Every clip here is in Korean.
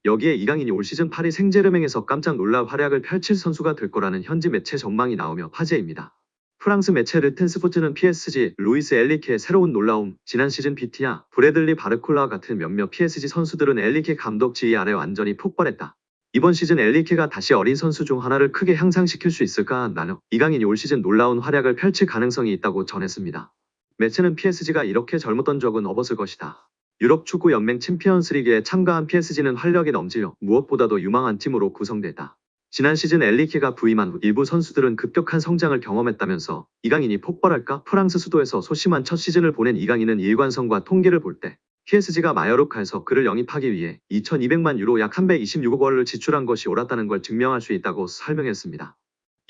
여기에 이강인이 올 시즌 파리 생제르맹에서 깜짝 놀랄 활약을 펼칠 선수가 될 거라는 현지 매체 전망이 나오며 화제입니다. 프랑스 매체 르텐스포츠는 PSG, 루이스 엘리케의 새로운 놀라움, 지난 시즌 비티냐, 브래들리 바르콜라와 같은 몇몇 PSG 선수들은 엘리케 감독 지휘 아래 완전히 폭발했다. 이번 시즌 엘리케가 다시 어린 선수 중 하나를 크게 향상시킬 수 있을까? 나는 이강인이 올 시즌 놀라운 활약을 펼칠 가능성이 있다고 전했습니다. 매체는 PSG가 이렇게 젊었던 적은 없었을 것이다. 유럽 축구 연맹 챔피언스리그에 참가한 PSG는 활력이 넘치며 무엇보다도 유망한 팀으로 구성됐다. 지난 시즌 엘리케가 부임한 후 일부 선수들은 급격한 성장을 경험했다면서 이강인이 폭발할까? 프랑스 수도에서 소심한 첫 시즌을 보낸 이강인은 일관성과 통계를 볼 때 PSG가 마요르카에서 그를 영입하기 위해 2,200만 유로 약 326억 원을 지출한 것이 옳았다는 걸 증명할 수 있다고 설명했습니다.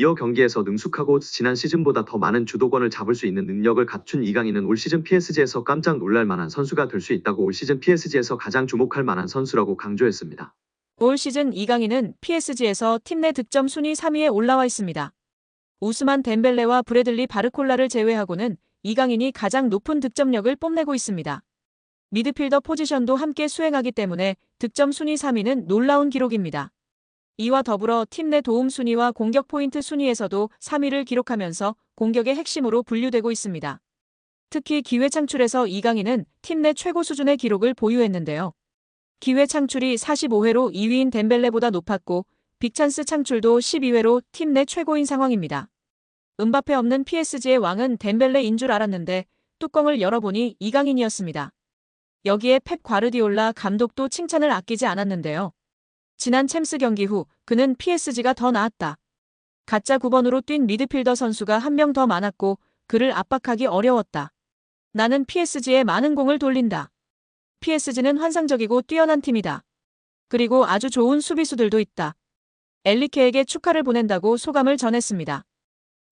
이어 경기에서 능숙하고 지난 시즌보다 더 많은 주도권을 잡을 수 있는 능력을 갖춘 이강인은 올 시즌 PSG에서 깜짝 놀랄 만한 선수가 될 수 있다고 올 시즌 PSG에서 가장 주목할 만한 선수라고 강조했습니다. 올 시즌 이강인은 PSG에서 팀 내 득점 순위 3위에 올라와 있습니다. 우스만 덴벨레와 브래들리 바르콜라를 제외하고는 이강인이 가장 높은 득점력을 뽐내고 있습니다. 미드필더 포지션도 함께 수행하기 때문에 득점 순위 3위는 놀라운 기록입니다. 이와 더불어 팀 내 도움 순위와 공격 포인트 순위에서도 3위를 기록하면서 공격의 핵심으로 분류되고 있습니다. 특히 기회 창출에서 이강인은 팀 내 최고 수준의 기록을 보유했는데요. 기회 창출이 45회로 2위인 덴벨레보다 높았고 빅찬스 창출도 12회로 팀 내 최고인 상황입니다. 음바페 없는 PSG의 왕은 덴벨레인 줄 알았는데 뚜껑을 열어보니 이강인이었습니다. 여기에 펩 과르디올라 감독도 칭찬을 아끼지 않았는데요. 지난 챔스 경기 후 그는 PSG가 더 나았다. 가짜 9번으로 뛴 미드필더 선수가 한 명 더 많았고 그를 압박하기 어려웠다. 나는 PSG에 많은 공을 돌린다. PSG는 환상적이고 뛰어난 팀이다. 그리고 아주 좋은 수비수들도 있다. 엘리케에게 축하를 보낸다고 소감을 전했습니다.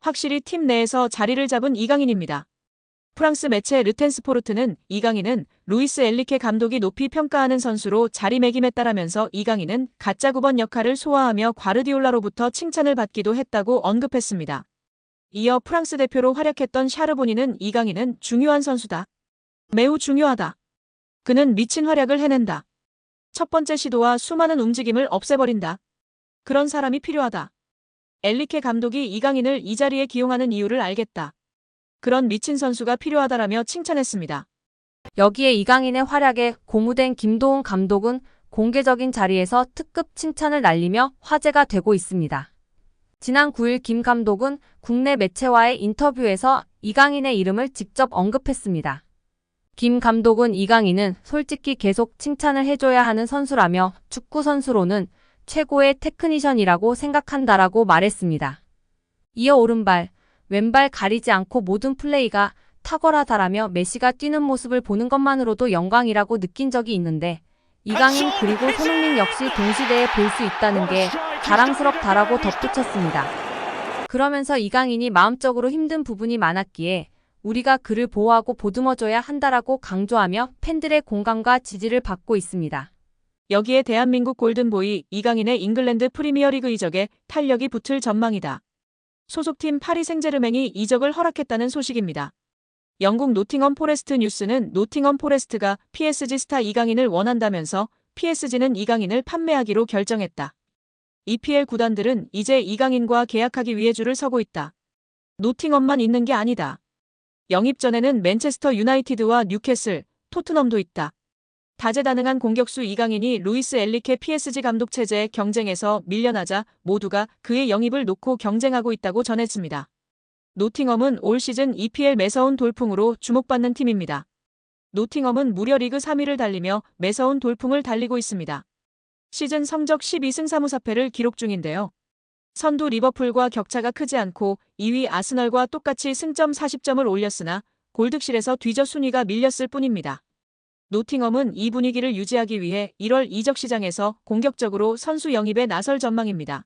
확실히 팀 내에서 자리를 잡은 이강인입니다. 프랑스 매체 르텐스포르트는 이강인은 루이스 엘리케 감독이 높이 평가하는 선수로 자리매김했다라면서 이강인은 가짜 9번 역할을 소화하며 과르디올라로부터 칭찬을 받기도 했다고 언급했습니다. 이어 프랑스 대표로 활약했던 샤르보니는 이강인은 중요한 선수다. 매우 중요하다. 그는 미친 활약을 해낸다. 첫 번째 시도와 수많은 움직임을 없애버린다. 그런 사람이 필요하다. 엘리케 감독이 이강인을 이 자리에 기용하는 이유를 알겠다. 그런 미친 선수가 필요하다라며 칭찬했습니다. 여기에 이강인의 활약에 고무된 김도훈 감독은 공개적인 자리에서 특급 칭찬을 날리며 화제가 되고 있습니다. 지난 9일 김 감독은 국내 매체와의 인터뷰에서 이강인의 이름을 직접 언급했습니다. 김 감독은 이강인은 솔직히 계속 칭찬을 해줘야 하는 선수라며 축구 선수로는 최고의 테크니션이라고 생각한다라고 말했습니다. 이어 오른발, 왼발 가리지 않고 모든 플레이가 탁월하다라며 메시가 뛰는 모습을 보는 것만으로도 영광이라고 느낀 적이 있는데 이강인 그리고 손흥민 역시 동시대에 볼 수 있다는 게 자랑스럽다라고 덧붙였습니다. 그러면서 이강인이 마음적으로 힘든 부분이 많았기에 우리가 그를 보호하고 보듬어줘야 한다라고 강조하며 팬들의 공감과 지지를 받고 있습니다. 여기에 대한민국 골든보이 이강인의 잉글랜드 프리미어리그 이적에 탄력이 붙을 전망이다. 소속팀 파리 생제르맹이 이적을 허락했다는 소식입니다. 영국 노팅엄 포레스트 뉴스는 노팅엄 포레스트가 PSG 스타 이강인을 원한다면서 PSG는 이강인을 판매하기로 결정했다. EPL 구단들은 이제 이강인과 계약하기 위해 줄을 서고 있다. 노팅엄만 있는 게 아니다. 영입 전에는 맨체스터 유나이티드와 뉴캐슬, 토트넘도 있다. 다재다능한 공격수 이강인이 루이스 엘리케 PSG 감독 체제의 경쟁에서 밀려나자 모두가 그의 영입을 놓고 경쟁하고 있다고 전했습니다. 노팅엄은 올 시즌 EPL 매서운 돌풍으로 주목받는 팀입니다. 노팅엄은 무려 리그 3위를 달리며 매서운 돌풍을 달리고 있습니다. 시즌 성적 12승 3무 4패를 기록 중인데요. 선두 리버풀과 격차가 크지 않고 2위 아스널과 똑같이 승점 40점을 올렸으나 골득실에서 뒤져 순위가 밀렸을 뿐입니다. 노팅엄은 이 분위기를 유지하기 위해 1월 이적 시장에서 공격적으로 선수 영입에 나설 전망입니다.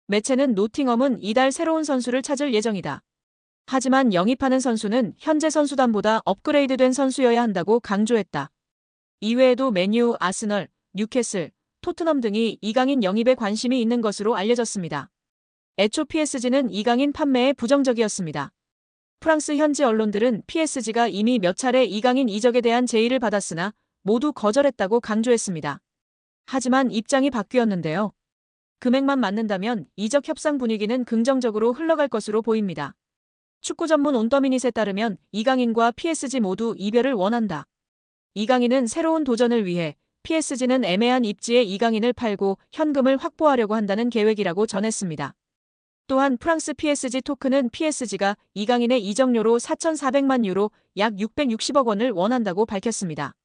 매체는 노팅엄은 이달 새로운 선수를 찾을 예정이다. 하지만 영입하는 선수는 현재 선수단보다 업그레이드된 선수여야 한다고 강조했다. 이외에도 맨유, 아스널, 뉴캐슬, 토트넘 등이 이강인 영입에 관심이 있는 것으로 알려졌습니다. 애초 PSG는 이강인 판매에 부정적이었습니다. 프랑스 현지 언론들은 PSG가 이미 몇 차례 이강인 이적에 대한 제의를 받았으나 모두 거절했다고 강조했습니다. 하지만 입장이 바뀌었는데요. 금액만 맞는다면 이적 협상 분위기는 긍정적으로 흘러갈 것으로 보입니다. 축구 전문 온더미닛에 따르면 이강인과 PSG 모두 이별을 원한다. 이강인은 새로운 도전을 위해 PSG는 애매한 입지에 이강인을 팔고 현금을 확보하려고 한다는 계획이라고 전했습니다. 또한 프랑스 PSG 토크는 PSG가 이강인의 이적료로 4,400만 유로 약 660억 원을 원한다고 밝혔습니다.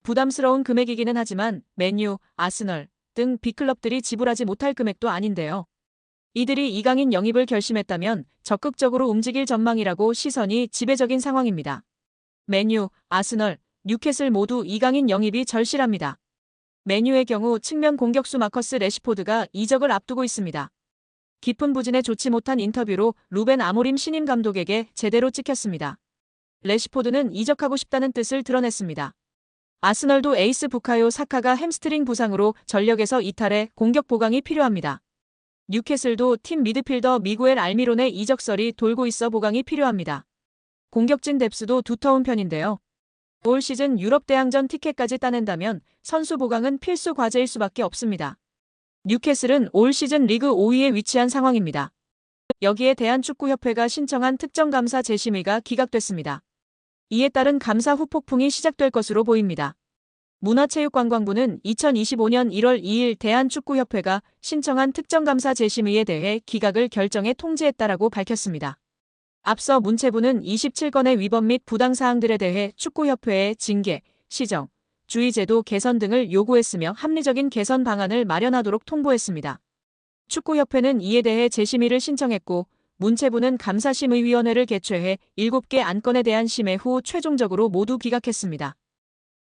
부담스러운 금액이기는 하지만 맨유, 아스널 등 빅클럽들이 지불하지 못할 금액도 아닌데요. 이들이 이강인 영입을 결심했다면 적극적으로 움직일 전망이라고 시선이 지배적인 상황입니다. 맨유, 아스널, 뉴캐슬 모두 이강인 영입이 절실합니다. 맨유의 경우 측면 공격수 마커스 레시포드가 이적을 앞두고 있습니다. 깊은 부진에 좋지 못한 인터뷰로 루벤 아모림 신임 감독에게 제대로 찍혔습니다. 레시포드는 이적하고 싶다는 뜻을 드러냈습니다. 아스널도 에이스 부카요 사카가 햄스트링 부상으로 전력에서 이탈해 공격 보강이 필요합니다. 뉴캐슬도 팀 미드필더 미구엘 알미론의 이적설이 돌고 있어 보강이 필요합니다. 공격진 뎁스도 두터운 편인데요. 올 시즌 유럽 대항전 티켓까지 따낸다면 선수 보강은 필수 과제일 수밖에 없습니다. 뉴캐슬은 올 시즌 리그 5위에 위치한 상황입니다. 여기에 대한축구협회가 신청한 특정감사 재심의가 기각됐습니다. 이에 따른 감사 후폭풍이 시작될 것으로 보입니다. 문화체육관광부는 2025년 1월 2일 대한축구협회가 신청한 특정감사 재심의에 대해 기각을 결정해 통지했다라고 밝혔습니다. 앞서 문체부는 27건의 위법 및 부당사항들에 대해 축구협회에 징계, 시정, 주의제도 개선 등을 요구했으며 합리적인 개선 방안을 마련하도록 통보했습니다. 축구협회는 이에 대해 재심의를 신청했고 문체부는 감사심의위원회를 개최해 7개 안건에 대한 심의 후 최종적으로 모두 기각했습니다.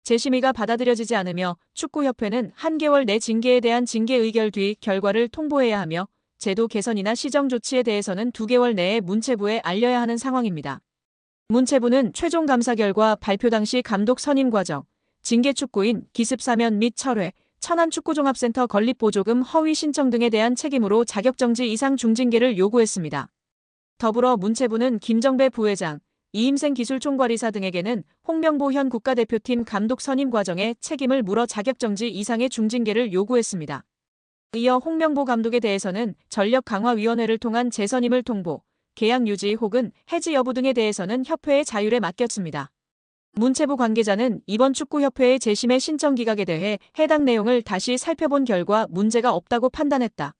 재심의가 받아들여지지 않으며 축구협회는 한 개월 내 징계에 대한 징계 의결 뒤 결과를 통보해야 하며 제도 개선이나 시정 조치에 대해서는 2개월 내에 문체부에 알려야 하는 상황입니다. 문체부는 최종 감사 결과 발표 당시 감독 선임 과정, 징계 축구인 기습 사면 및 철회, 천안축구종합센터 건립보조금 허위 신청 등에 대한 책임으로 자격정지 이상 중징계를 요구했습니다. 더불어 문체부는 김정배 부회장, 이임생 기술총괄이사 등에게는 홍명보 현 국가대표팀 감독 선임 과정에 책임을 물어 자격정지 이상의 중징계를 요구했습니다. 이어 홍명보 감독에 대해서는 전력강화위원회를 통한 재선임을 통보, 계약 유지 혹은 해지 여부 등에 대해서는 협회의 자율에 맡겼습니다. 문체부 관계자는 이번 축구협회의 재심의 신청 기각에 대해 해당 내용을 다시 살펴본 결과 문제가 없다고 판단했다.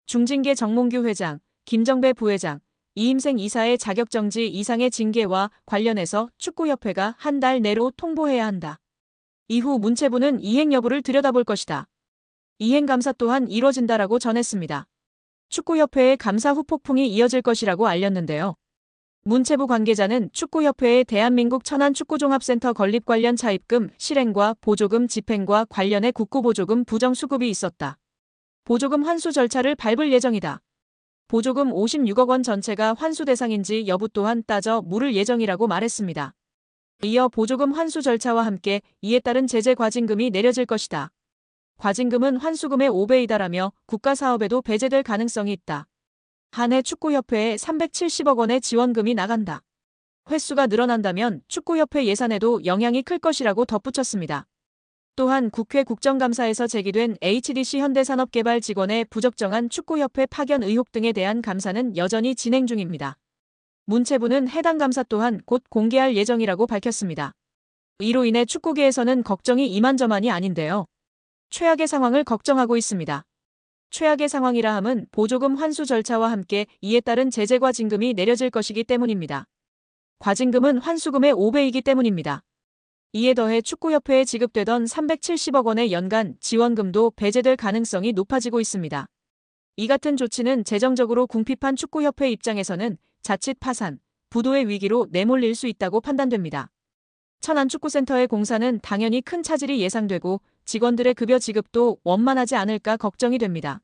중징계 정몽규 회장, 김정배 부회장, 이임생 이사의 자격정지 이상의 징계와 관련해서 축구협회가 한 달 내로 통보해야 한다. 이후 문체부는 이행 여부를 들여다볼 것이다. 이행 감사 또한 이뤄진다라고 전했습니다. 축구협회의 감사 후폭풍이 이어질 것이라고 알렸는데요. 문체부 관계자는 축구협회의 대한민국 천안축구종합센터 건립 관련 차입금 실행과 보조금 집행과 관련해 국고보조금 부정수급이 있었다. 보조금 환수 절차를 밟을 예정이다. 보조금 56억 원 전체가 환수 대상인지 여부 또한 따져 물을 예정이라고 말했습니다. 이어 보조금 환수 절차와 함께 이에 따른 제재 과징금이 내려질 것이다. 과징금은 환수금의 5배이다라며 국가사업에도 배제될 가능성이 있다. 한 해 축구협회에 370억 원의 지원금이 나간다. 횟수가 늘어난다면 축구협회 예산에도 영향이 클 것이라고 덧붙였습니다. 또한 국회 국정감사에서 제기된 HDC 현대산업개발 직원의 부적정한 축구협회 파견 의혹 등에 대한 감사는 여전히 진행 중입니다. 문체부는 해당 감사 또한 곧 공개할 예정이라고 밝혔습니다. 이로 인해 축구계에서는 걱정이 이만저만이 아닌데요. 최악의 상황을 걱정하고 있습니다. 최악의 상황이라 함은 보조금 환수 절차와 함께 이에 따른 제재 과징금이 내려질 것이기 때문입니다. 과징금은 환수금의 5배이기 때문입니다. 이에 더해 축구협회에 지급되던 370억 원의 연간 지원금도 배제될 가능성이 높아지고 있습니다. 이 같은 조치는 재정적으로 궁핍한 축구협회 입장에서는 자칫 파산, 부도의 위기로 내몰릴 수 있다고 판단됩니다. 천안축구센터의 공사는 당연히 큰 차질이 예상되고 직원들의 급여 지급도 원만하지 않을까 걱정이 됩니다.